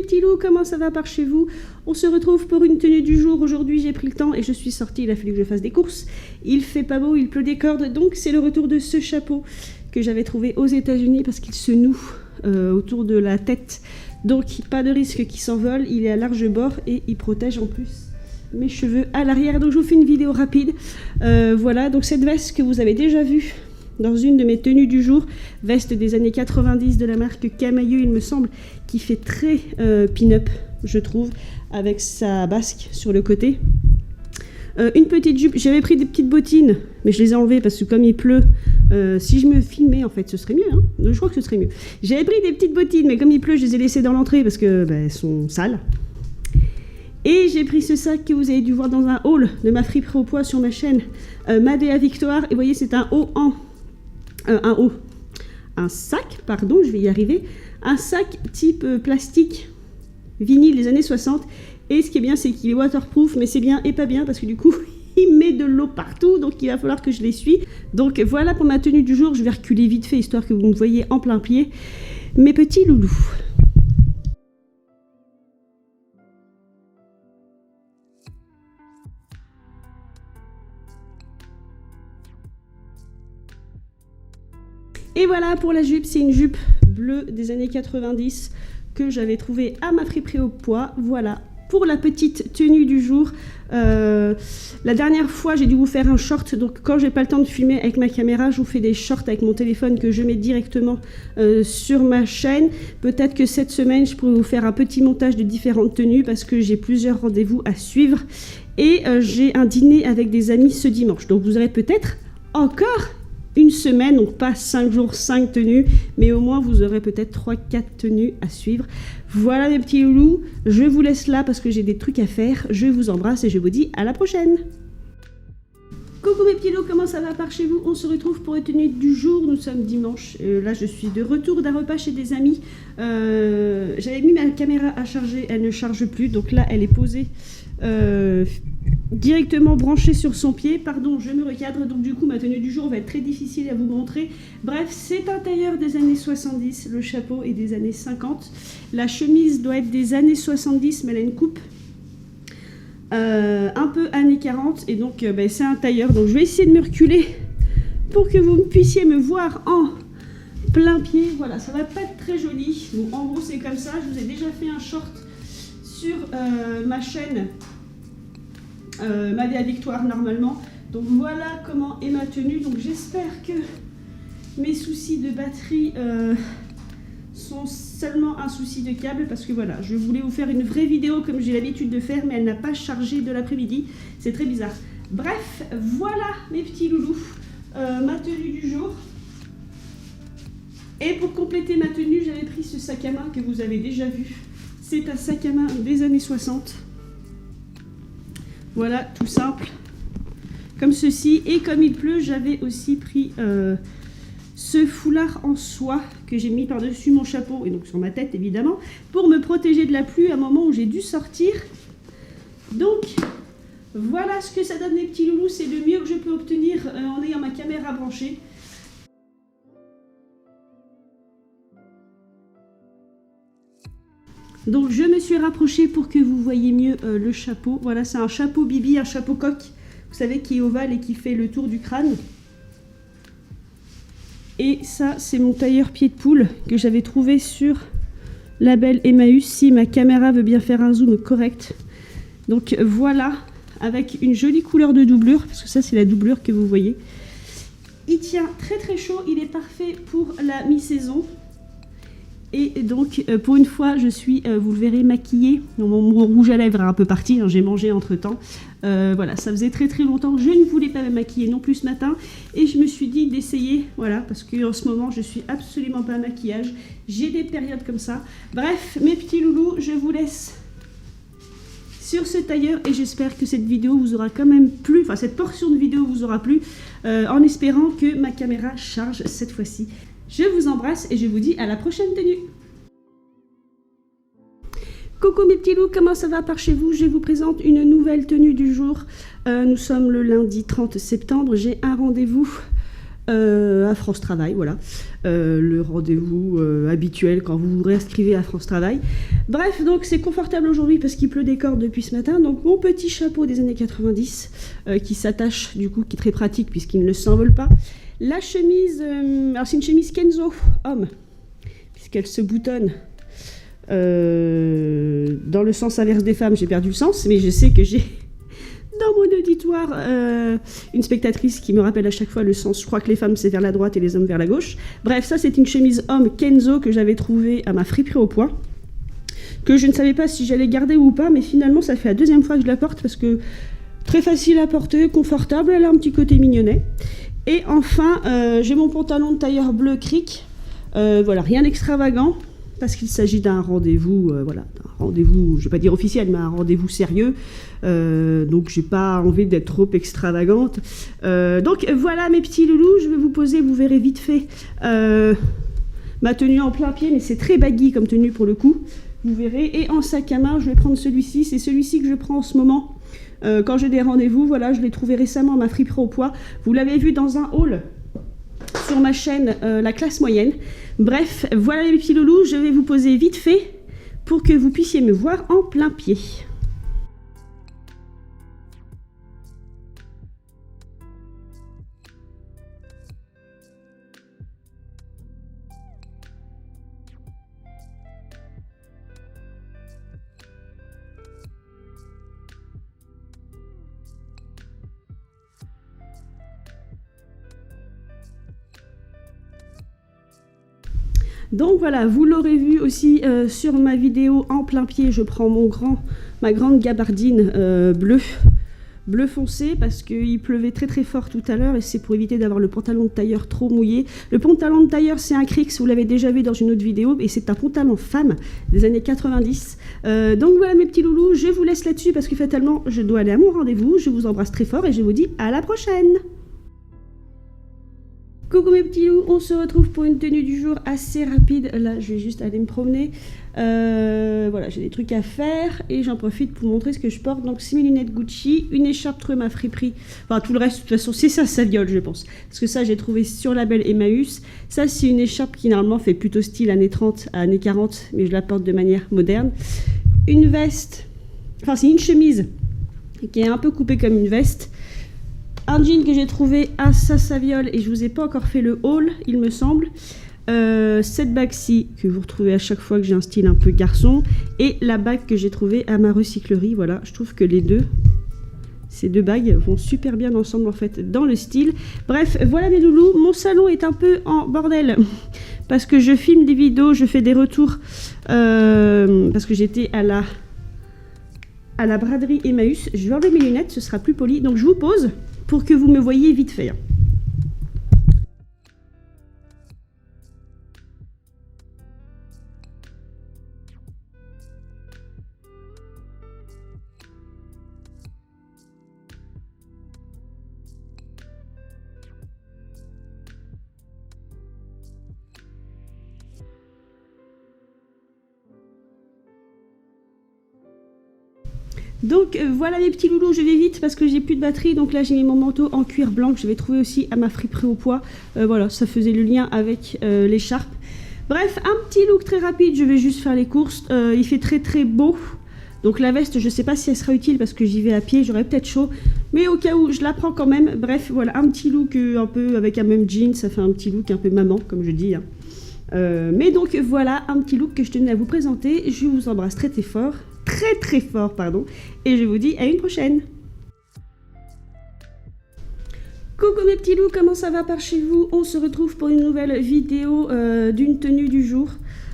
petits loups, comment ça va par chez vous? On se retrouve pour une tenue du jour. Aujourd'hui j'ai pris le temps et je suis sortie, il a fallu que je fasse des courses. Il fait pas beau, il pleut des cordes, donc c'est le retour de ce chapeau que j'avais trouvé aux États-Unis parce qu'il se noue autour de la tête. Donc pas de risque qu'il s'envole, il est à large bord et il protège en plus mes cheveux à l'arrière. Donc je vous fais une vidéo rapide. Voilà, donc cette veste que vous avez déjà vue dans une de mes tenues du jour, veste des années 90 de la marque Camailleux, il me semble, qui fait très pin-up, je trouve, avec sa basque sur le côté. Une petite jupe, j'avais pris des petites bottines, mais je les ai enlevées parce que comme il pleut, si je me filmais, en fait, ce serait mieux, hein. Je crois que ce serait mieux. J'avais pris des petites bottines, mais comme il pleut, je les ai laissées dans l'entrée parce que elles sont sales. Et j'ai pris ce sac que vous avez dû voir dans un haul de ma friperie au poids sur ma chaîne, Madea Victoire. Et vous voyez, c'est un sac, pardon, je vais y arriver, un sac type plastique vinyle des années 60. Et ce qui est bien, c'est qu'il est waterproof, mais c'est bien et pas bien parce que du coup, il met de l'eau partout, donc il va falloir que je l'essuie. Donc voilà pour ma tenue du jour. Je vais reculer vite fait histoire que vous me voyez en plein pied, mes petits loulous. Et voilà pour la jupe, c'est une jupe bleue des années 90 que j'avais trouvée à ma friperie au poids. Voilà pour la petite tenue du jour. La dernière fois, j'ai dû vous faire un short, donc quand j'ai pas le temps de filmer avec ma caméra, je vous fais des shorts avec mon téléphone que je mets directement sur ma chaîne. Peut-être que cette semaine, je pourrais vous faire un petit montage de différentes tenues parce que j'ai plusieurs rendez-vous à suivre et j'ai un dîner avec des amis ce dimanche. Donc vous aurez peut-être encore une semaine, donc pas 5 jours, 5 tenues, mais au moins vous aurez peut-être 3-4 tenues à suivre. Voilà mes petits loulous, je vous laisse là parce que j'ai des trucs à faire. Je vous embrasse et je vous dis à la prochaine. Coucou mes petits loulous, comment ça va par chez vous? On se retrouve pour une tenue du jour, nous sommes dimanche. Là je suis de retour d'un repas chez des amis. J'avais mis ma caméra à charger, elle ne charge plus, donc là elle est posée directement branchée sur son pied. Pardon, je me recadre, donc du coup ma tenue du jour va être très difficile à vous montrer. Bref, c'est un tailleur des années 70, le chapeau est des années 50. La chemise doit être des années 70, mais elle a une coupe un peu années 40, et donc c'est un tailleur. Donc je vais essayer de me reculer pour que vous puissiez me voir en plein pied. Voilà, ça va pas être très joli. Bon, en gros c'est comme ça. Je vous ai déjà fait un short sur ma chaîne Madea Victoire normalement. Donc voilà comment est ma tenue. Donc j'espère que mes soucis de batterie sont seulement un souci de câble, parce que voilà, je voulais vous faire une vraie vidéo comme j'ai l'habitude de faire, mais elle n'a pas chargé de l'après-midi. C'est très bizarre. Bref, voilà mes petits loulous, ma tenue du jour. Et pour compléter ma tenue, j'avais pris ce sac à main que vous avez déjà vu. C'est un sac à main des années 60. Voilà, tout simple, comme ceci. Et comme il pleut, j'avais aussi pris ce foulard en soie que j'ai mis par-dessus mon chapeau, et donc sur ma tête évidemment, pour me protéger de la pluie à un moment où j'ai dû sortir. Donc voilà ce que ça donne les petits loulous, c'est le mieux que je peux obtenir en ayant ma caméra branchée. Donc je me suis rapprochée pour que vous voyez mieux le chapeau. Voilà, c'est un chapeau bibi, un chapeau coq, vous savez, qui est ovale et qui fait le tour du crâne. Et ça, c'est mon tailleur pied de poule que j'avais trouvé sur Label Emmaüs, si ma caméra veut bien faire un zoom correct. Donc voilà, avec une jolie couleur de doublure, parce que ça c'est la doublure que vous voyez. Il tient très très chaud, il est parfait pour la mi-saison. Et donc pour une fois je suis, vous le verrez, maquillée. Mon rouge à lèvres est un peu parti, hein, j'ai mangé entre temps. Voilà, ça faisait très très longtemps, je ne voulais pas me maquiller non plus ce matin. Et je me suis dit d'essayer, voilà, parce qu'en ce moment je suis absolument pas maquillage. J'ai des périodes comme ça. Bref, mes petits loulous, je vous laisse sur ce tailleur. Et j'espère que cette vidéo vous aura quand même plu, enfin cette portion de vidéo vous aura plu, en espérant que ma caméra charge cette fois-ci. Je vous embrasse et je vous dis à la prochaine tenue. Coucou mes petits loups, comment ça va par chez vous? Je vous présente une nouvelle tenue du jour. Nous sommes le lundi 30 septembre. J'ai un rendez-vous à France Travail, voilà. Le rendez-vous habituel quand vous vous réinscrivez à France Travail. Bref, donc c'est confortable aujourd'hui parce qu'il pleut des cordes depuis ce matin. Donc mon petit chapeau des années 90 qui s'attache, du coup, qui est très pratique puisqu'il ne s'envole pas. La chemise, alors c'est une chemise Kenzo homme, puisqu'elle se boutonne dans le sens inverse des femmes. J'ai perdu le sens, mais je sais que j'ai dans mon auditoire une spectatrice qui me rappelle à chaque fois le sens. Je crois que les femmes c'est vers la droite et les hommes vers la gauche. Bref, ça c'est une chemise homme Kenzo que j'avais trouvée à ma friperie au poids, que je ne savais pas si j'allais garder ou pas, mais finalement ça fait la deuxième fois que je la porte parce que très facile à porter, confortable, elle a un petit côté mignonnet. Et enfin, j'ai mon pantalon de tailleur bleu cric, voilà, rien d'extravagant, parce qu'il s'agit d'un rendez-vous, voilà, d'un rendez-vous, je ne vais pas dire officiel, mais un rendez-vous sérieux, donc j'ai pas envie d'être trop extravagante. Donc voilà mes petits loulous, je vais vous poser, vous verrez vite fait ma tenue en plein pied, mais c'est très baggy comme tenue pour le coup, vous verrez. Et en sac à main, je vais prendre celui-ci, c'est celui-ci que je prends en ce moment. Quand j'ai des rendez-vous, voilà, je l'ai trouvé récemment à ma friperie au poids. Vous l'avez vu dans un haul sur ma chaîne La Classe Moyenne. Bref, voilà les petits loulous, je vais vous poser vite fait pour que vous puissiez me voir en plein pied. Donc voilà, vous l'aurez vu aussi sur ma vidéo en plein pied, je prends ma grande gabardine bleu foncé parce qu'il pleuvait très très fort tout à l'heure et c'est pour éviter d'avoir le pantalon de tailleur trop mouillé. Le pantalon de tailleur c'est un Crix, vous l'avez déjà vu dans une autre vidéo et c'est un pantalon femme des années 90. Donc voilà mes petits loulous, je vous laisse là-dessus parce que fatalement je dois aller à mon rendez-vous. Je vous embrasse très fort et je vous dis à la prochaine. Coucou mes petits loups, on se retrouve pour une tenue du jour assez rapide. Là, je vais juste aller me promener. Voilà, j'ai des trucs à faire et j'en profite pour vous montrer ce que je porte. Donc, c'est mes lunettes Gucci, une écharpe trouée ma friperie. Enfin, tout le reste, de toute façon, c'est ça, Saviole, je pense. Parce que ça, j'ai trouvé sur label Emmaüs. Ça, c'est une écharpe qui, normalement, fait plutôt style années 30 à années 40, mais je la porte de manière moderne. Une veste, enfin, c'est une chemise qui est un peu coupée comme une veste. Un jean que j'ai trouvé à Saviole et je vous ai pas encore fait le haul, il me semble. Cette bague-ci que vous retrouvez à chaque fois que j'ai un style un peu garçon. Et la bague que j'ai trouvée à ma recyclerie. Voilà, je trouve que ces deux bagues vont super bien ensemble en fait dans le style. Bref, voilà mes loulous. Mon salon est un peu en bordel parce que je filme des vidéos, je fais des retours parce que j'étais à la braderie Emmaüs. Je vais enlever mes lunettes, ce sera plus poli. Donc je vous pose pour que vous me voyez vite fait. Donc voilà les petits loulous, je vais vite parce que j'ai plus de batterie. Donc là j'ai mis mon manteau en cuir blanc que je vais trouver aussi à ma friperie au poids. Voilà, ça faisait le lien avec l'écharpe. Bref, un petit look très rapide, je vais juste faire les courses. Il fait très très beau. Donc la veste, je sais pas si elle sera utile parce que j'y vais à pied, j'aurais peut-être chaud. Mais au cas où, je la prends quand même. Bref, voilà, un petit look un peu avec un même jean, ça fait un petit look un peu maman, comme je dis. Hein. Mais donc voilà, un petit look que je tenais à vous présenter. Je vous embrasse très très fort. Très très fort, pardon. Et je vous dis à une prochaine. Coucou mes petits loups, comment ça va par chez vous? On se retrouve pour une nouvelle vidéo d'une tenue du jour.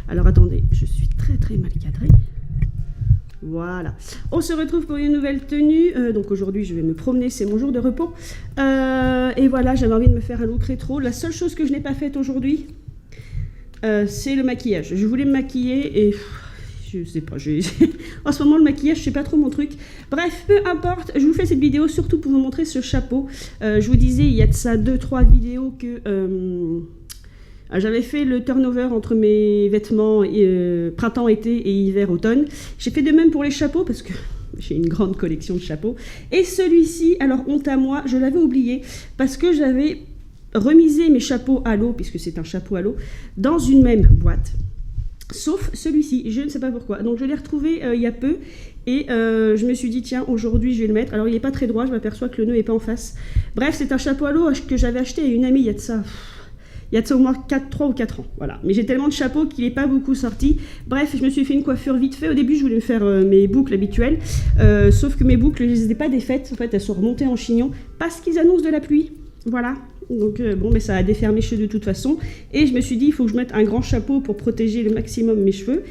Alors attendez, je suis très très mal cadrée. Voilà. On se retrouve pour une nouvelle tenue. Donc aujourd'hui je vais me promener, c'est mon jour de repos. Et voilà, j'avais envie de me faire un look rétro. La seule chose que je n'ai pas faite aujourd'hui, c'est le maquillage. Je voulais me maquiller et... je sais pas, en ce moment le maquillage c'est pas trop mon truc. Bref, peu importe, je vous fais cette vidéo surtout pour vous montrer ce chapeau. Je vous disais il y a de ça 2-3 vidéos que j'avais fait le turnover entre mes vêtements printemps, été et hiver, automne. J'ai fait de même pour les chapeaux parce que j'ai une grande collection de chapeaux. Et celui-ci, alors honte à moi, je l'avais oublié parce que j'avais remiser mes chapeaux à l'eau, puisque c'est un chapeau à l'eau, dans une même boîte. Sauf celui-ci, je ne sais pas pourquoi. Donc je l'ai retrouvé il y a peu et je me suis dit tiens aujourd'hui je vais le mettre. Alors il n'est pas très droit, je m'aperçois que le nœud n'est pas en face. Bref, c'est un chapeau à l'eau que j'avais acheté à une amie il y a de ça au moins 3 ou 4 ans. Voilà. Mais j'ai tellement de chapeaux qu'il n'est pas beaucoup sorti. Bref, je me suis fait une coiffure vite fait. Au début je voulais me faire mes boucles habituelles. Sauf que mes boucles, je ne les ai pas défaites. En fait elles sont remontées en chignon parce qu'ils annoncent de la pluie. Voilà. Donc bon, mais ça a défaire mes cheveux de toute façon. Et je me suis dit, il faut que je mette un grand chapeau pour protéger le maximum mes cheveux.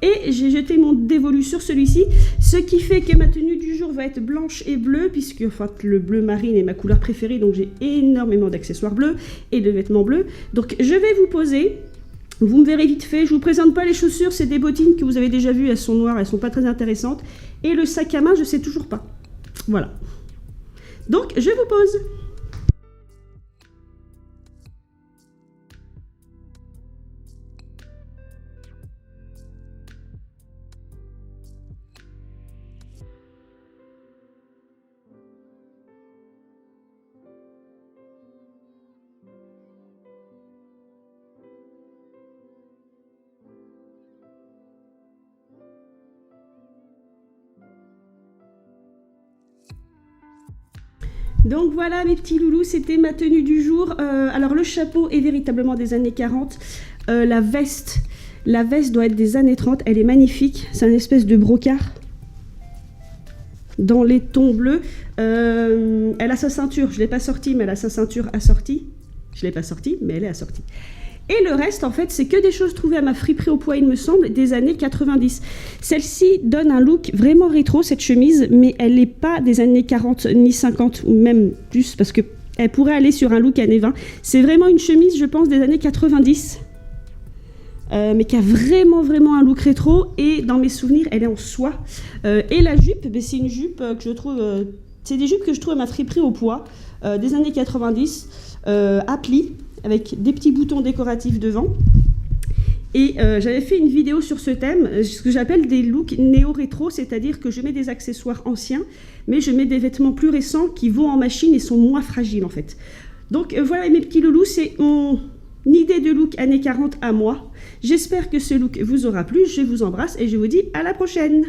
Et j'ai jeté mon dévolu sur celui-ci, ce qui fait que ma tenue du jour va être blanche et bleue, puisque enfin, le bleu marine est ma couleur préférée, donc j'ai énormément d'accessoires bleus et de vêtements bleus. Donc je vais vous poser, vous me verrez vite fait, je vous présente pas les chaussures, c'est des bottines que vous avez déjà vues, elles sont noires, elles sont pas très intéressantes. Et le sac à main, je sais toujours pas. Voilà. Donc je vous pose. Donc voilà mes petits loulous, c'était ma tenue du jour. Alors le chapeau est véritablement des années 40. La veste doit être des années 30. Elle est magnifique. C'est une espèce de brocart dans les tons bleus. Elle a sa ceinture. Je ne l'ai pas sortie, mais elle a sa ceinture assortie. Je ne l'ai pas sortie, mais elle est assortie. Et le reste, en fait, c'est que des choses trouvées à ma friperie au poids, il me semble, des années 90. Celle-ci donne un look vraiment rétro, cette chemise, mais elle n'est pas des années 40 ni 50, ou même plus, parce qu'elle pourrait aller sur un look années 20. C'est vraiment une chemise, je pense, des années 90, mais qui a vraiment un look rétro, et dans mes souvenirs, elle est en soie. Et la jupe, c'est une jupe que je trouve... c'est des jupes que je trouve à ma friperie au poids, des années 90, à plis, avec des petits boutons décoratifs devant. Et j'avais fait une vidéo sur ce thème, ce que j'appelle des looks néo-rétro, c'est-à-dire que je mets des accessoires anciens, mais je mets des vêtements plus récents qui vont en machine et sont moins fragiles en fait. Donc voilà mes petits loulous, c'est mon idée de look années 40 à moi. J'espère que ce look vous aura plu, je vous embrasse et je vous dis à la prochaine.